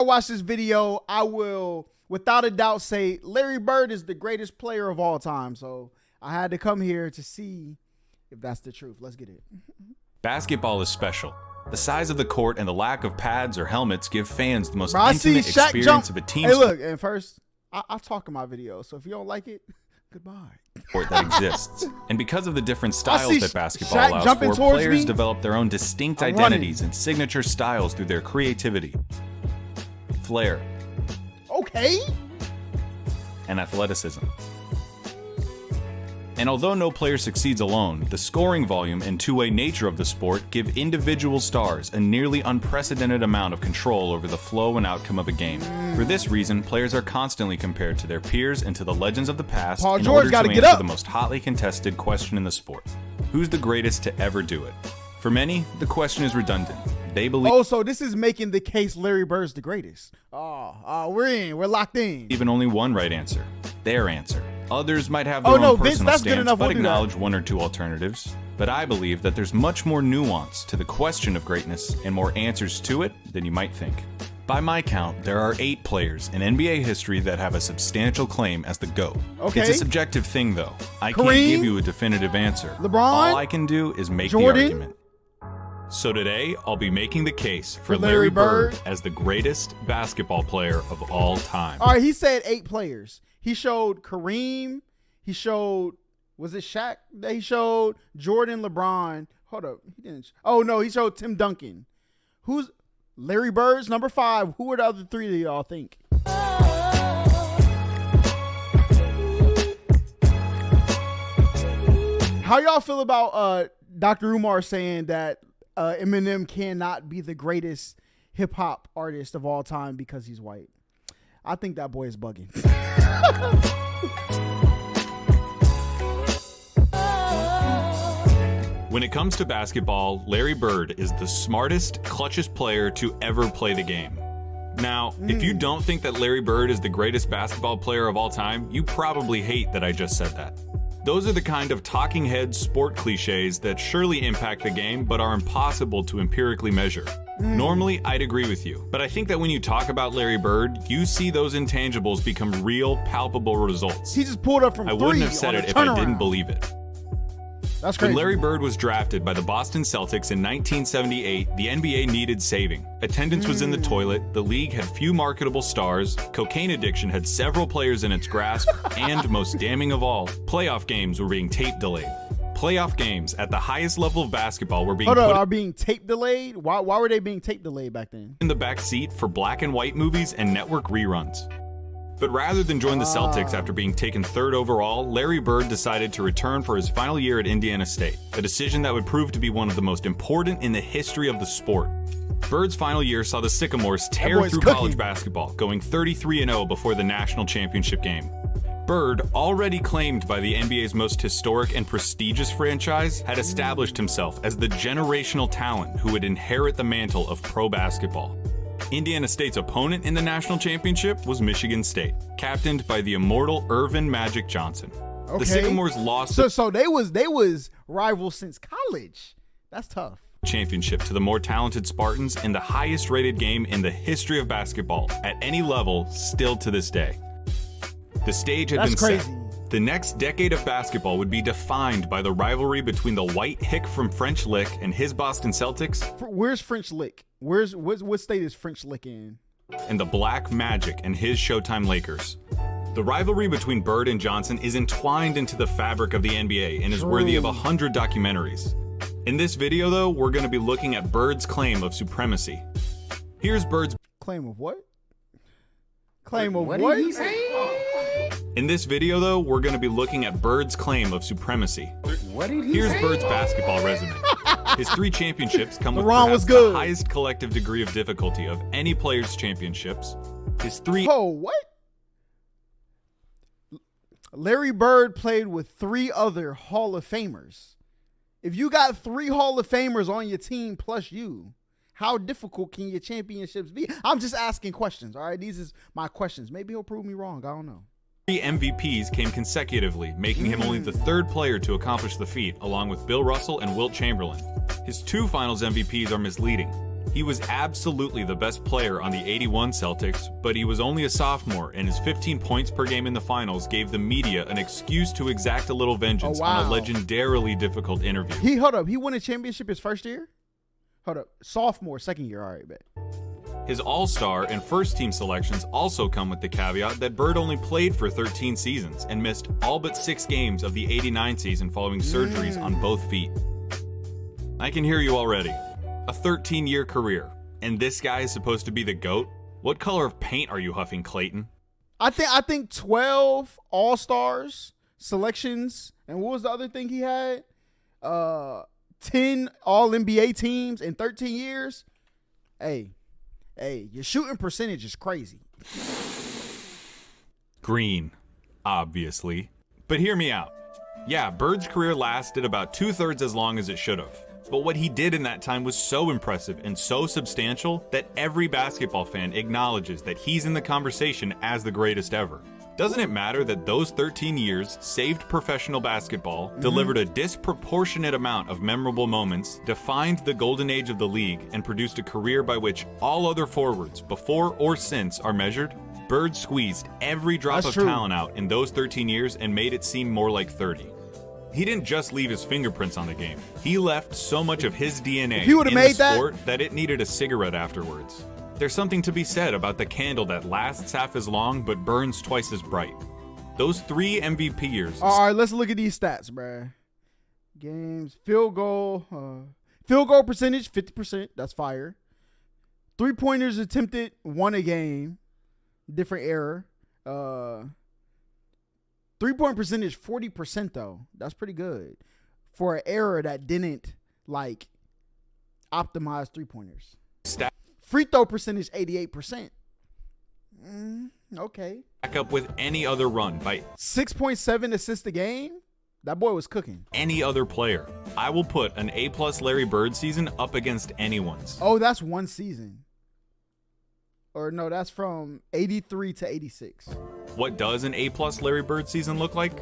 watch this video, I will, without a doubt, say Larry Bird is the greatest player of all time. So I had to come here to see if that's the truth. Let's get it. Basketball is special. The size of the court and the lack of pads or helmets give fans the most intimate experience of a team. Hey, look, and first, I talk in my videos, so if you don't like it, goodbye. Sport that exists. And because of the different styles that basketball allows for, players develop their own distinct identities and signature styles through their creativity, flair, and athleticism. And although no player succeeds alone, the scoring volume and two-way nature of the sport give individual stars a nearly unprecedented amount of control over the flow and outcome of a game. For this reason, players are constantly compared to their peers and to the legends of the past in order to answer the most hotly contested question in the sport. Who's the greatest to ever do it? For many, the question is redundant. They believe... Oh, so this is making the case Larry Bird's the greatest. We're locked in. Even only one right answer. Their answer. Others might have their own personal stance, but acknowledge one or two alternatives. But I believe that there's much more nuance to the question of greatness and more answers to it than you might think. By my count, there are 8 players in NBA history that have a substantial claim as the GOAT. It's a subjective thing, though. I can't give you a definitive answer. LeBron? All I can do is make the argument. So today, I'll be making the case for Larry Bird as the greatest basketball player of all time. All right, he said 8 players. He showed Kareem. He showed, was it Shaq? He showed Jordan, LeBron. Hold up. He didn't. Oh, no, he showed Tim Duncan. Who's Larry Bird's number 5? Who are the other 3 that y'all think? How y'all feel about Dr. Umar saying that Eminem cannot be the greatest hip hop artist of all time because he's white? I think that boy is bugging. When it comes to basketball, Larry Bird is the smartest, clutchest player to ever play the game. Now, if you don't think that Larry Bird is the greatest basketball player of all time, you probably hate that I just said that. Those are the kind of talking head sport cliches that surely impact the game but are impossible to empirically measure. Normally, I'd agree with you, but I think that when you talk about Larry Bird, you see those intangibles become real, palpable results. He just pulled up from 3. I wouldn't have said it if I didn't believe it. That's crazy. When Larry Bird was drafted by the Boston Celtics in 1978, the NBA needed saving. Attendance was in the toilet, the league had few marketable stars, cocaine addiction had several players in its grasp, and most damning of all, playoff games were being tape delayed. Playoff games at the highest level of basketball were being are being tape delayed? Why were they being tape delayed back then? In the back seat for black and white movies and network reruns. But rather than join the Celtics after being taken 3rd overall, Larry Bird decided to return for his final year at Indiana State, a decision that would prove to be one of the most important in the history of the sport. Bird's final year saw the Sycamores tear through college basketball, going 33-0 before the national championship game. Bird, already claimed by the NBA's most historic and prestigious franchise, had established himself as the generational talent who would inherit the mantle of pro basketball. Indiana State's opponent in the national championship was Michigan State, captained by the immortal Irvin Magic Johnson. The Sycamores lost so they was rivals since college. That's tough. Championship to the more talented Spartans in the highest rated game in the history of basketball at any level still to this day. The stage had been set. The next decade of basketball would be defined by the rivalry between the white hick from French Lick and his Boston Celtics. Where's French Lick? What state is French Lick in? And the Black Magic and his Showtime Lakers. The rivalry between Bird and Johnson is entwined into the fabric of the NBA and is worthy of 100 documentaries. In this video, though, we're going to be looking at Bird's claim of supremacy. Here's Bird's claim of what? Claim of what? Did he say? In this video, though, we're going to be looking at Bird's claim of supremacy. What did he Here's say? Bird's basketball resume. His 3 championships come with perhaps the highest collective degree of difficulty of any player's championships. His 3... Oh, what? Larry Bird played with 3 other Hall of Famers. If you got 3 Hall of Famers on your team plus you, how difficult can your championships be? I'm just asking questions, all right? These is my questions. Maybe he'll prove me wrong. I don't know. 3 MVPs came consecutively, making him only the 3rd player to accomplish the feat, along with Bill Russell and Wilt Chamberlain. His 2 Finals MVPs are misleading. He was absolutely the best player on the '81 Celtics, but he was only a sophomore, and his 15 points per game in the finals gave the media an excuse to exact a little vengeance on a legendarily difficult interview. Hold up. He won a championship his first year? Hold up. Sophomore, second year. All right, bet. His all-star and first-team selections also come with the caveat that Bird only played for 13 seasons and missed all but 6 games of the '89 season following surgeries on both feet. I can hear you already. A 13-year career, and this guy is supposed to be the GOAT? What color of paint are you huffing, Clayton? I think 12 All-Stars selections, and what was the other thing he had? 10 All-NBA teams in 13 years. Hey, your shooting percentage is crazy. Green, obviously. But hear me out. Yeah, Bird's career lasted about 2/3 as long as it should have. But what he did in that time was so impressive and so substantial that every basketball fan acknowledges that he's in the conversation as the greatest ever. Doesn't it matter that those 13 years saved professional basketball, delivered a disproportionate amount of memorable moments, defined the golden age of the league, and produced a career by which all other forwards, before or since, are measured? Bird squeezed every drop of talent out in those 13 years and made it seem more like 30. He didn't just leave his fingerprints on the game. He left so much of his DNA in the sport that it needed a cigarette afterwards. There's something to be said about the candle that lasts half as long but burns twice as bright. Those 3 MVP years. All right, let's look at these stats, bruh. Games, field goal percentage, 50%. That's fire. 3-pointers attempted, 1 a game. Different error. 3-point percentage, 40% though. That's pretty good for an error that didn't like optimize 3-pointers. Free throw percentage, 88%. Okay. Back up with any other run by 6.7 assists a game. That boy was cooking. Any other player. I will put an A+ Larry Bird season up against anyone's. Oh, that's one season. Or no, that's from 83 to 86. What does an A+ Larry Bird season look like?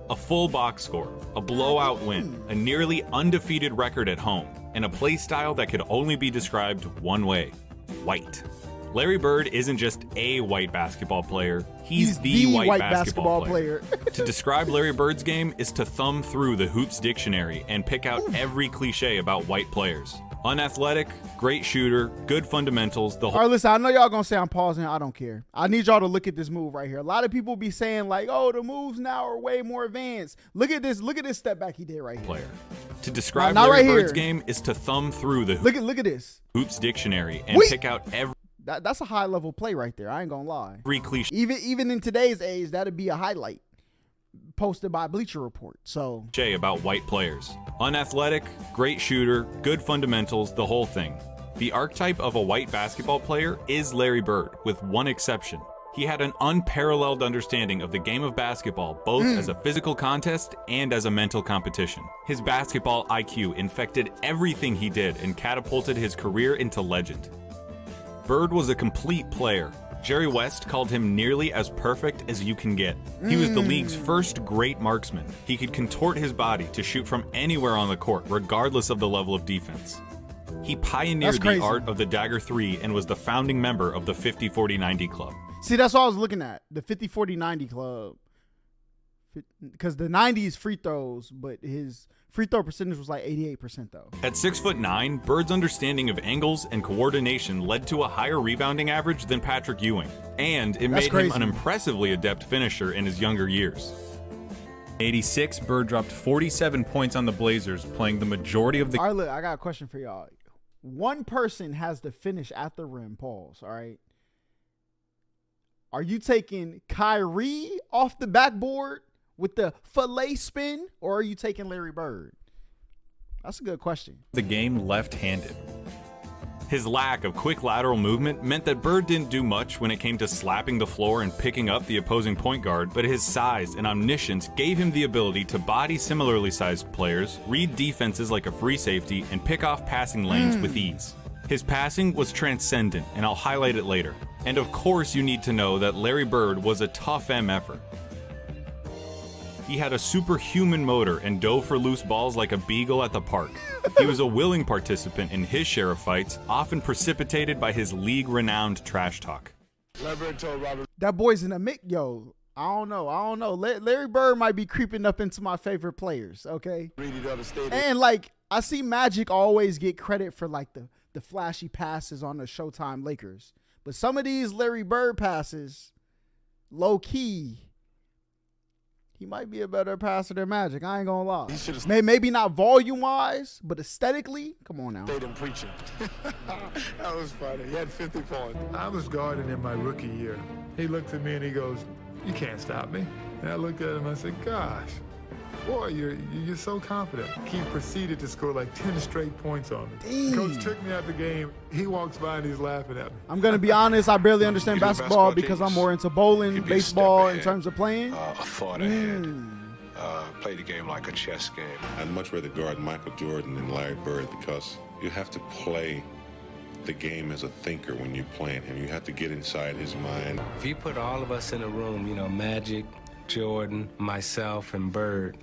A full box score, a blowout win, a nearly undefeated record at home, and a play style that could only be described one way: white. Larry Bird isn't just a white basketball player, he's the white basketball player. To describe Larry Bird's game is to thumb through the Hoops dictionary and pick out every cliche about white players. Unathletic, great shooter, good fundamentals. All right, listen, I know y'all gonna say I'm pausing. I don't care. I need y'all to look at this move right here. A lot of people be saying like, oh, the moves now are way more advanced. Look at this step back he did right here. Player. To describe Larry Bird's game is to thumb through the look at this Hoops dictionary and pick out every. That's a high level play right there. I ain't gonna lie. Every cliche. Even in today's age, that'd be a highlight posted by Bleacher Report. So about white players. Unathletic, great shooter, good fundamentals, the whole thing. The archetype of a white basketball player is Larry Bird, with one exception. He had an unparalleled understanding of the game of basketball, both as a physical contest and as a mental competition. His basketball IQ infected everything he did and catapulted his career into legend. Bird was a complete player. Jerry West called him nearly as perfect as you can get. He was the league's first great marksman. He could contort his body to shoot from anywhere on the court, regardless of the level of defense. He pioneered the art of the dagger 3 and was the founding member of the 50-40-90 club. See, that's what I was looking at, the 50-40-90 club. Because the 90s free throws, but his free throw percentage was like 88% though. At 6'9", Bird's understanding of angles and coordination led to a higher rebounding average than Patrick Ewing, and it made him an impressively adept finisher in his younger years. In '86, Bird dropped 47 points on the Blazers, playing the majority of the. All right, look, I got a question for y'all. One person has to finish at the rim. Pause. All right. Are you taking Kyrie off the backboard with the fillet spin, or are you taking Larry Bird? That's a good question. The game left-handed. His lack of quick lateral movement meant that Bird didn't do much when it came to slapping the floor and picking up the opposing point guard, but his size and omniscience gave him the ability to body similarly sized players, read defenses like a free safety, and pick off passing lanes with ease. His passing was transcendent, and I'll highlight it later. And of course you need to know that Larry Bird was a tough MFer. He had a superhuman motor and dove for loose balls like a beagle at the park. He was a willing participant in his share of fights, often precipitated by his league-renowned trash talk. That boy's in a mix, yo. I don't know. Larry Bird might be creeping up into my favorite players, okay? And, like, I see Magic always get credit for, like, the flashy passes on the Showtime Lakers. But some of these Larry Bird passes, low-key, he might be a better passer than Magic. I ain't gonna lie. Maybe not volume-wise, but aesthetically, come on now. Stayed preaching. That was funny. He had 50 points. I was guarding in my rookie year. He looked at me and he goes, "You can't stop me." And I looked at him and I said, "Gosh, boy, you're so confident." He proceeded to score like 10 straight points on me. Dang. Coach took me out the game. He walks by and he's laughing at me. I'm going to be honest. I barely understand basketball because I'm more into bowling, baseball in terms of playing. A thought ahead. Play the game like a chess game. I'd much rather guard Michael Jordan than Larry Bird because you have to play the game as a thinker when you're playing him. You have to get inside his mind. If you put all of us in a room, you know, Magic, Jordan, myself, and Bird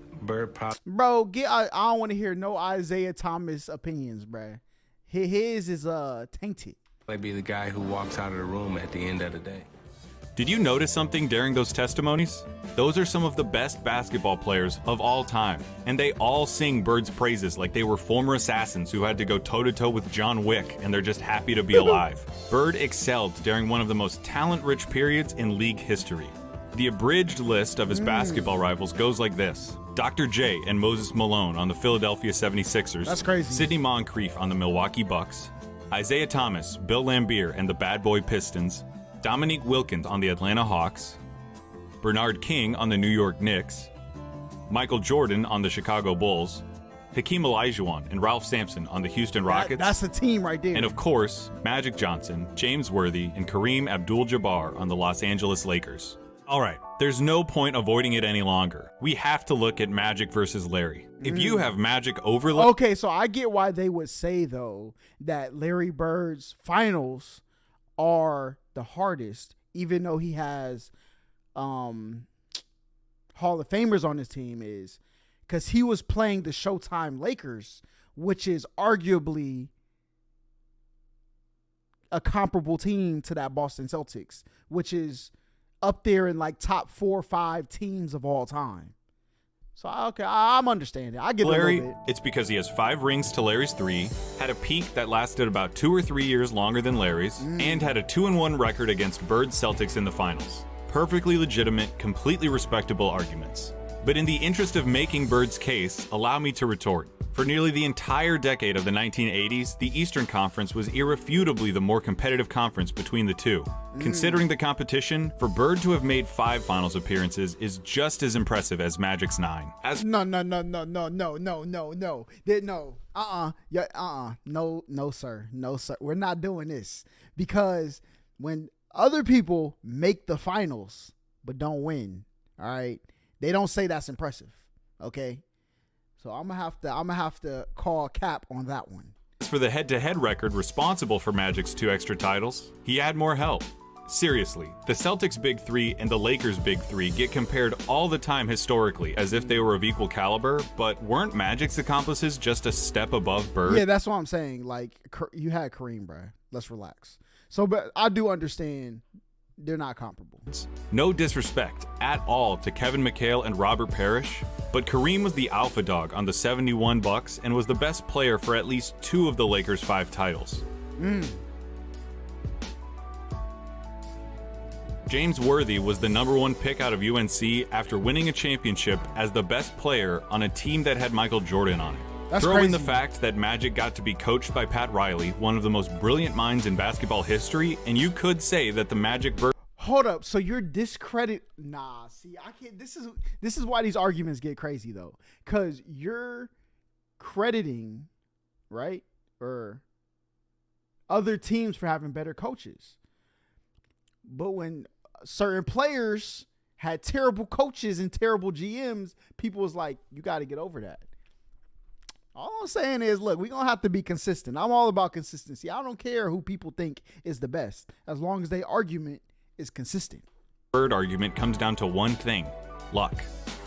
probably... Bro, I don't want to hear no Isaiah Thomas opinions, bro. His is tainted. I'd be the guy who walks out of the room at the end of the day. Did you notice something during those testimonies? Those are some of the best basketball players of all time, and they all sing Bird's praises like they were former assassins who had to go toe-to-toe with John Wick and they're just happy to be alive. Bird excelled during one of the most talent-rich periods in league history. The abridged list of his basketball rivals goes like this. Dr. J and Moses Malone on the Philadelphia 76ers. That's crazy. Sidney Moncrief on the Milwaukee Bucks. Isaiah Thomas, Bill Laimbeer and the Bad Boy Pistons. Dominique Wilkins on the Atlanta Hawks, Bernard King on the New York Knicks, Michael Jordan on the Chicago Bulls, Hakeem Olajuwon and Ralph Sampson on the Houston Rockets. That's a team right there. And of course, Magic Johnson, James Worthy, and Kareem Abdul-Jabbar on the Los Angeles Lakers. All right, there's no point avoiding it any longer. We have to look at Magic versus Larry. If you have Magic over... Okay, so I get why they would say, though, that Larry Bird's finals are the hardest, even though he has Hall of Famers on his team, is because he was playing the Showtime Lakers, which is arguably a comparable team to that Boston Celtics, which is up there in like top 4 or 5 teams of all time. So, okay, I'm understanding. I get Larry, a little bit. it's because he has 5 rings to Larry's 3, had a peak that lasted about 2 or 3 years longer than Larry's, and had a 2-1 record against Bird's Celtics in the finals. Perfectly legitimate, completely respectable arguments. But in the interest of making Bird's case, allow me to retort. For nearly the entire decade of the 1980s, the Eastern Conference was irrefutably the more competitive conference between the two. Considering the competition, for Bird to have made 5 finals appearances is just as impressive as Magic's 9. No, sir. We're not doing this, because when other people make the finals but don't win, all right, they don't say that's impressive. Okay. So I'm gonna have to call cap on that one. As for the head-to-head record responsible for Magic's 2 extra titles, he had more help. Seriously, the Celtics' Big 3 and the Lakers' Big 3 get compared all the time historically as if they were of equal caliber, but weren't Magic's accomplices just a step above Bird? Yeah, that's what I'm saying. Like, you had Kareem, bro. Let's relax. So, but I do understand they're not comparable. No disrespect at all to Kevin McHale and Robert Parrish, but Kareem was the alpha dog on the 71 Bucks and was the best player for at least 2 of the Lakers' 5 titles. James Worthy was the #1 pick out of UNC after winning a championship as the best player on a team that had Michael Jordan on it. That's Throw crazy. in the fact that Magic got to be coached by Pat Riley, one of the most brilliant minds in basketball history, and you could say that the Magic Hold up. So you're Nah, see, I can't. This is why these arguments get crazy, though, because you're crediting, right, or other teams for having better coaches. But when certain players had terrible coaches and terrible GMs, people was like, you got to get over that. All I'm saying is, look, we're going to have to be consistent. I'm all about consistency. I don't care who people think is the best, as long as their argument is consistent. Bird argument comes down to one thing: luck.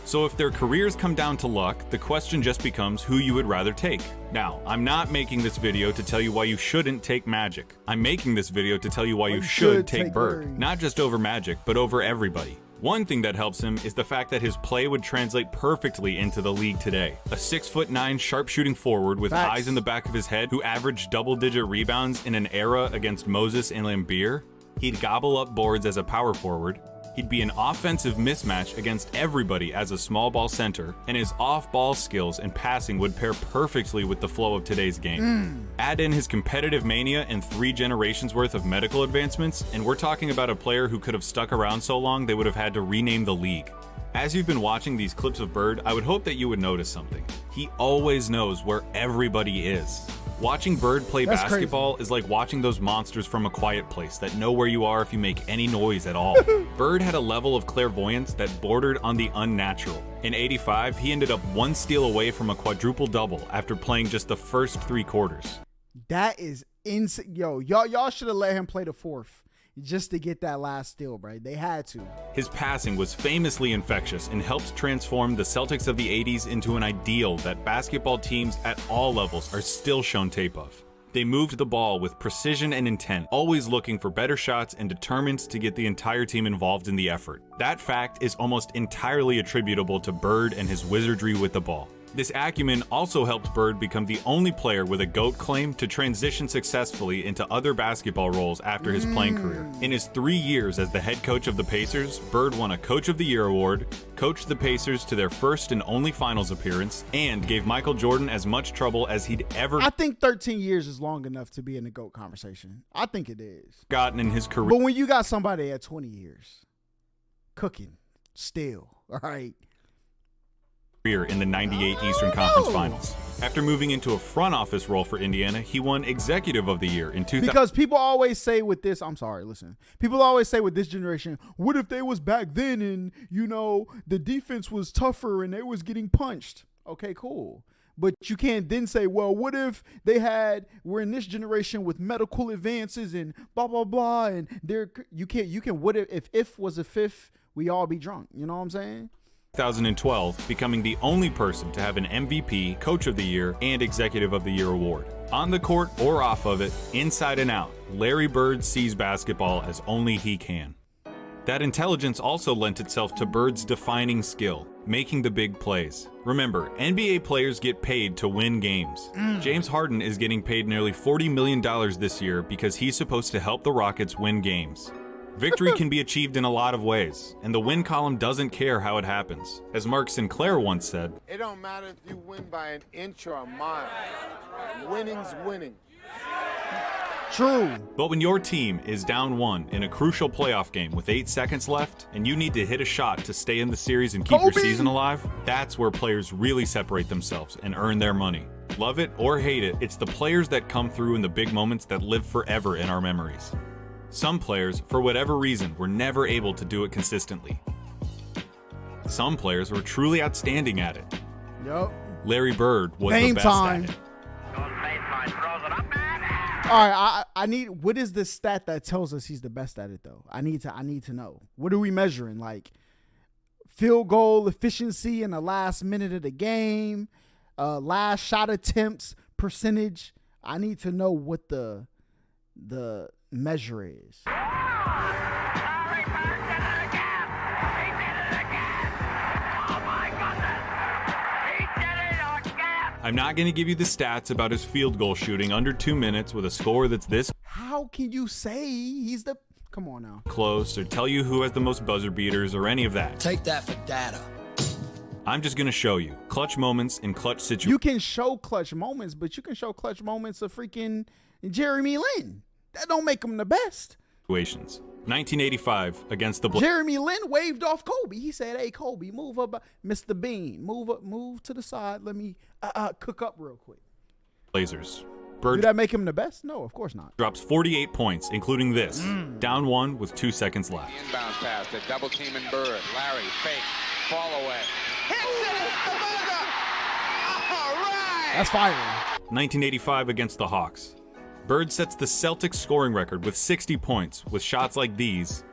So if their careers come down to luck, the question just becomes who you would rather take. Now, I'm not making this video to tell you why you shouldn't take Magic. I'm making this video to tell you why you should take Bird. Not just over Magic, but over everybody. One thing that helps him is the fact that his play would translate perfectly into the league today. A 6'9" sharpshooting forward with eyes in the back of his head who averaged double-digit rebounds in an era against Moses and Lambeer. He'd gobble up boards as a power forward. He'd be an offensive mismatch against everybody as a small ball center, and his off-ball skills and passing would pair perfectly with the flow of today's game. Add in his competitive mania and 3 generations worth of medical advancements, and we're talking about a player who could have stuck around so long they would have had to rename the league. As you've been watching these clips of Bird, I would hope that you would notice something. He always knows where everybody is. Watching Bird play basketball is like watching those monsters from A Quiet Place that know where you are if you make any noise at all. Bird had a level of clairvoyance that bordered on the unnatural. In '85, he ended up 1 steal away from a quadruple-double after playing just the first 3 quarters. That is insane. Yo, y'all should have let him play the 4th. Just to get that last steal, bro. They had to. His passing was famously infectious and helped transform the Celtics of the 80s into an ideal that basketball teams at all levels are still shown tape of. They moved the ball with precision and intent, always looking for better shots and determined to get the entire team involved in the effort. That fact is almost entirely attributable to Bird and his wizardry with the ball. This acumen also helped Bird become the only player with a GOAT claim to transition successfully into other basketball roles after his playing career. In his 3 years as the head coach of the Pacers, Bird won a Coach of the Year award, coached the Pacers to their first and only finals appearance, and gave Michael Jordan as much trouble as he'd ever I think 13 years is long enough to be in the GOAT conversation. I think it is. gotten in his career. But when you got somebody at 20 years, cooking, still, all right. In the '98 Eastern Conference Finals. After moving into a front office role for Indiana, he won Executive of the Year in 2000. Because people always say with this, I'm sorry, listen. People always say with this generation, what if they was back then and, you know, the defense was tougher and they was getting punched? Okay, cool. But you can't then say, well, what if we're in this generation with medical advances and blah, blah, blah. And you can, what if was a fifth, we all be drunk. You know what I'm saying? 2012, becoming the only person to have an MVP, Coach of the Year, and Executive of the Year award. On the court or off of it, inside and out, Larry Bird sees basketball as only he can. That intelligence also lent itself to Bird's defining skill, making the big plays. Remember, NBA players get paid to win games. James Harden is getting paid nearly $40 million this year because he's supposed to help the Rockets win games. Victory can be achieved in a lot of ways, and the win column doesn't care how it happens. As Mark Sinclair once said, It don't matter if you win by an inch or a mile. Winning's winning. True. But when your team is down 1 in a crucial playoff game with 8 seconds left, and you need to hit a shot to stay in the series and keep your season alive, that's where players really separate themselves and earn their money. Love it or hate it, it's the players that come through in the big moments that live forever in our memories. Some players, for whatever reason, were never able to do it consistently. Some players were truly outstanding at it. Yep. Larry Bird was the best at it. All right, I need, what is the stat that tells us he's the best at it though? I need to know. What are we measuring? Like field goal efficiency in the last minute of the game, last shot attempts percentage. I need to know what the measure is. I'm not going to give you the stats about his field goal shooting under 2 minutes with a score that's this How can you say he's the... Come on now. close, or tell you who has the most buzzer beaters or any of that. Take that for data. I'm just going to show you clutch moments in clutch situations. You can show clutch moments, but you can show clutch moments of freaking Jeremy Lin. That don't make him the best. 1985 against the Jeremy Lin waved off Kobe. He said, hey, Kobe, move up, Mr. Bean. Move up, move to the side. Let me cook up real quick. Blazers. Did Bird that make him the best? No, of course not. drops 48 points, including this. Down 1 with 2 seconds left. Inbound pass, the double team in Bird. Larry, fake, fall away. That's fire. 1985 against the Hawks. Bird sets the Celtics scoring record with 60 points with shots like these.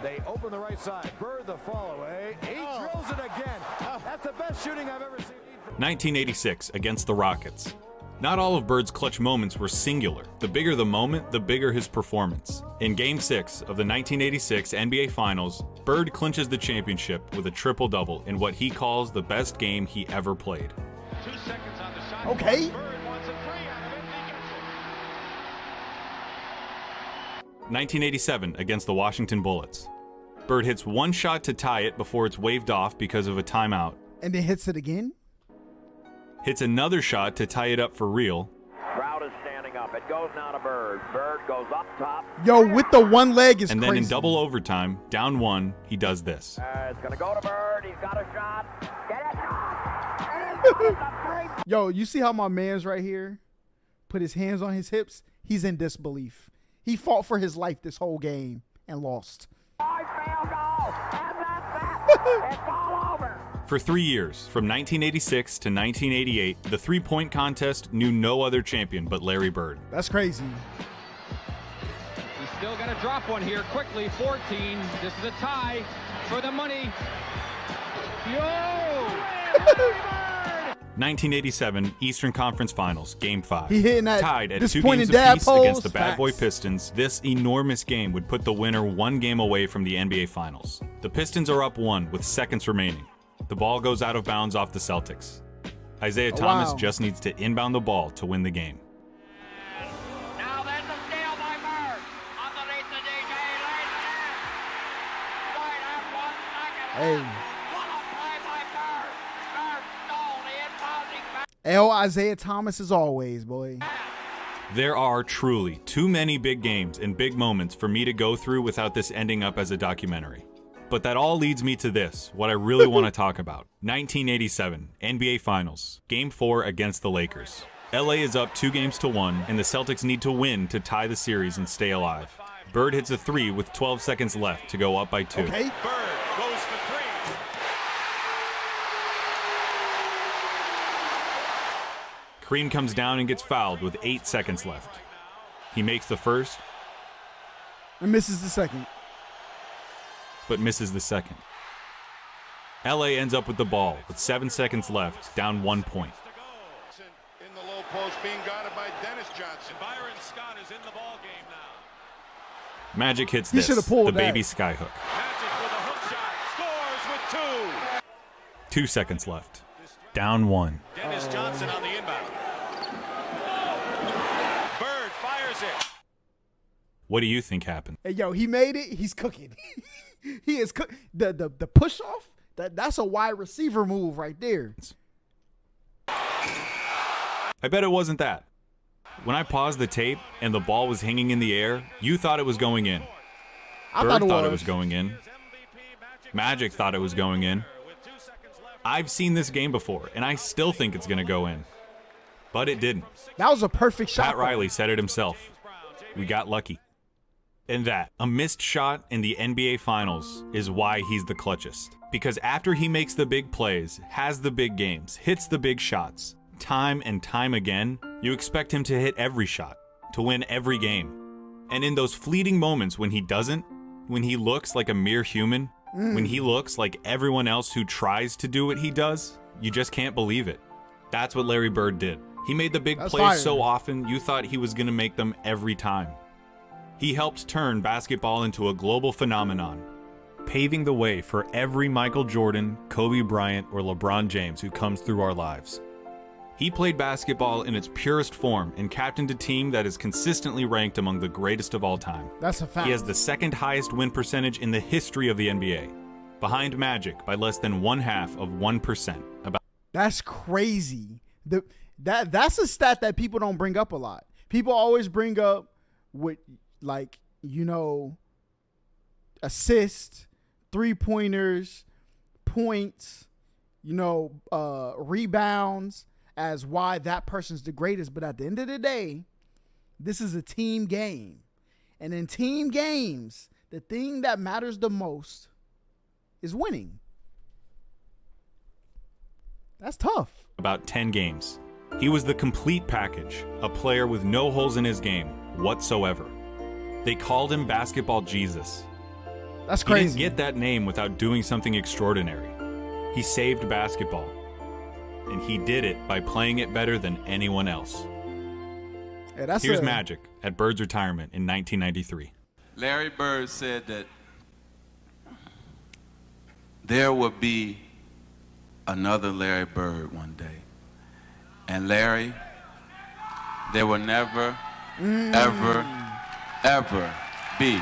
They open the right side. Bird the fall away. He drills Pulls it again. That's the best shooting I've ever seen. 1986 against the Rockets. Not all of Bird's clutch moments were singular. The bigger the moment, the bigger his performance. In Game 6 of the 1986 NBA Finals, Bird clinches the championship with a triple-double in what he calls the best game he ever played. 2 seconds on the shot. Okay. Bird wants a 3 out of it. He gets it. 1987 against the Washington Bullets. Bird hits one shot to tie it before it's waved off because of a timeout. And then hits it again. Hits another shot to tie it up for real. Crowd is standing up. It goes now to Bird. Bird goes up top. Yo, with the one leg is And crazy. then in double overtime, down one, he does this. It's going to go to Bird. He's got a shot. Get it. Yo, you see how my man's right here put his hands on his hips? He's in disbelief. He fought for his life this whole game and lost. Field goal. And that's that. It's all over. For 3 years, from 1986 to 1988, the three-point contest knew no other champion but Larry Bird. That's crazy. He's still got to drop one here quickly. 14. This is a tie for the money. Yo! 1987 Eastern Conference Finals, Game 5. He hitting that Tied at 2 disappointing games apiece dad against the pose. Bad Boy Facts. Pistons. This enormous game would put the winner 1 game away from the NBA Finals. The Pistons are up 1 with seconds remaining. The ball goes out of bounds off the Celtics. Isaiah Thomas wow. just needs to inbound the ball to win the game. Now there's a steal by Bird. Underneath the DJ. Lays it in. Right at 1 second. Hey. What a play by Bird. Bird stole the inbounding back. L. Isaiah Thomas as always, boy. There are truly too many big games and big moments for me to go through without this ending up as a documentary. But that all leads me to this, what I really want to talk about. 1987, NBA Finals, Game 4 against the Lakers. LA is up 2-1, and the Celtics need to win to tie the series and stay alive. Bird hits a 3 with 12 seconds left to go up by 2. Okay. Bird goes for 3. Kareem comes down and gets fouled with 8 seconds left. He makes the first, And misses the second. but misses the second. LA ends up with the ball with 7 seconds left, down 1 point. In the low post, being guarded by Dennis Johnson. Byron Scott is in the ball game now. Magic hits He this, should've pulled the that. baby skyhook. Magic with a hook shot. Scores with 2. 2 seconds left, down 1. Dennis Johnson on the inbound. Bird fires it. What do you think happened? Hey, yo, he made it. He's cooking. He is cook. The push off. That's a wide receiver move right there. I bet it wasn't that. When I paused the tape and the ball was hanging in the air, you thought it was going in. I Bird thought it was going in. Magic thought it was going in. I've seen this game before, and I still think it's going to go in. But it didn't. That was a perfect shot. Pat Riley said it himself. We got lucky. And that, a missed shot in the NBA Finals, is why he's the clutchest. Because after he makes the big plays, has the big games, hits the big shots, time and time again, you expect him to hit every shot, to win every game. And in those fleeting moments when he doesn't, when he looks like a mere human, when he looks like everyone else who tries to do what he does, you just can't believe it. That's what Larry Bird did. He made the big That's plays fire. so often, you thought he was going to make them every time. He helped turn basketball into a global phenomenon, paving the way for every Michael Jordan, Kobe Bryant, or LeBron James who comes through our lives. He played basketball in its purest form and captained a team that is consistently ranked among the greatest of all time. That's a fact. He has the second highest win percentage in the history of the NBA, behind Magic by less than 0.5%. That's crazy. That's a stat that people don't bring up a lot. People always bring up with, like, you know, assists, 3-pointers, points, you know, rebounds as why that person's the greatest. But at the end of the day, this is a team game. And in team games, the thing that matters the most is winning. That's tough. About 10 games. He was the complete package, a player with no holes in his game whatsoever. They called him Basketball Jesus. That's He crazy. didn't get that name without doing something extraordinary. He saved basketball, and he did it by playing it better than anyone else. Yeah, Here's Magic at Bird's retirement in 1993. Larry Bird said that there would be another Larry Bird one day. And Larry, there will never, ever, ever be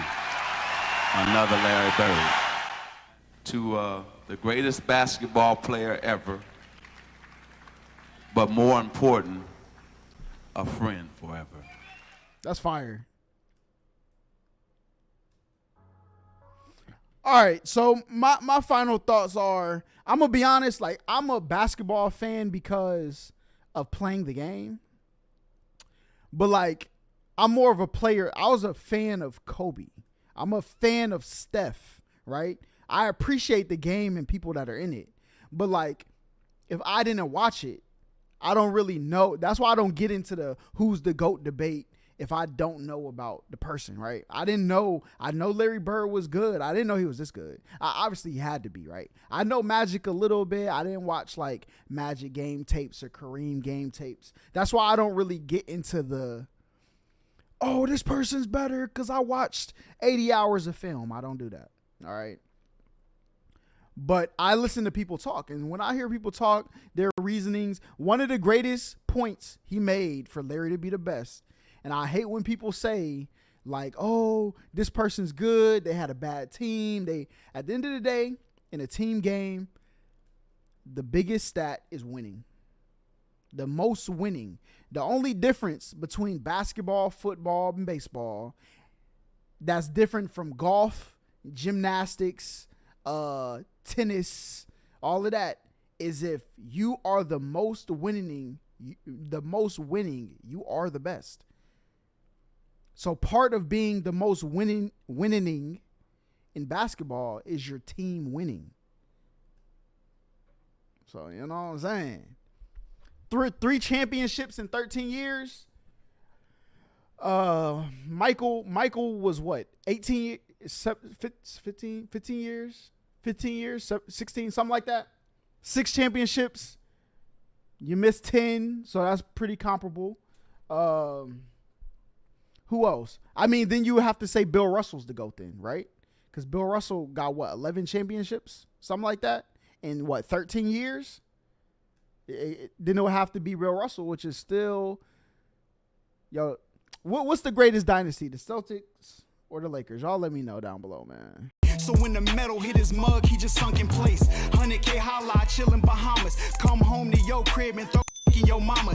another Larry Bird. To the greatest basketball player ever, but more important, a friend forever. That's fire. All right, so my final thoughts are, I'm going to be honest, like, I'm a basketball fan because of playing the game. But, like, I'm more of a player. I was a fan of Kobe. I'm a fan of Steph, right? I appreciate the game and people that are in it. But, like, if I didn't watch it, I don't really know. That's why I don't get into the who's the GOAT debate if I don't know about the person, right? I didn't know. I know Larry Bird was good. I didn't know he was this good. Obviously, he had to be, right? I know Magic a little bit. I didn't watch, like, Magic game tapes or Kareem game tapes. That's why I don't really get into the, oh, this person's better because I watched 80 hours of film. I don't do that, all right? But I listen to people talk, and when I hear people talk, their reasonings, one of the greatest points he made for Larry to be the best, and I hate when people say, like, oh, this person's good, they had a bad team. At the end of the day, in a team game, the biggest stat is winning. The most winning. The only difference between basketball, football, and baseball that's different from golf, gymnastics, tennis, all of that, is if you are the most winning, you are the best. So part of being the most winning in basketball is your team winning. So, you know what I'm saying? Three championships in 13 years. Michael was what? 15 years? 15 years, 16, something like that. 6 championships. You missed 10, so that's pretty comparable. Who else? I mean, then you would have to say Bill Russell's the GOAT then, right? Because Bill Russell got, what, 11 championships? Something like that? In, what, 13 years? Then it would have to be Bill Russell, which is still, yo, what's the greatest dynasty? The Celtics or the Lakers? Y'all let me know down below, man. So when the metal hit his mug, he just sunk in place. 100K Holla, chillin' Bahamas. Come home to your crib and throw in your mama.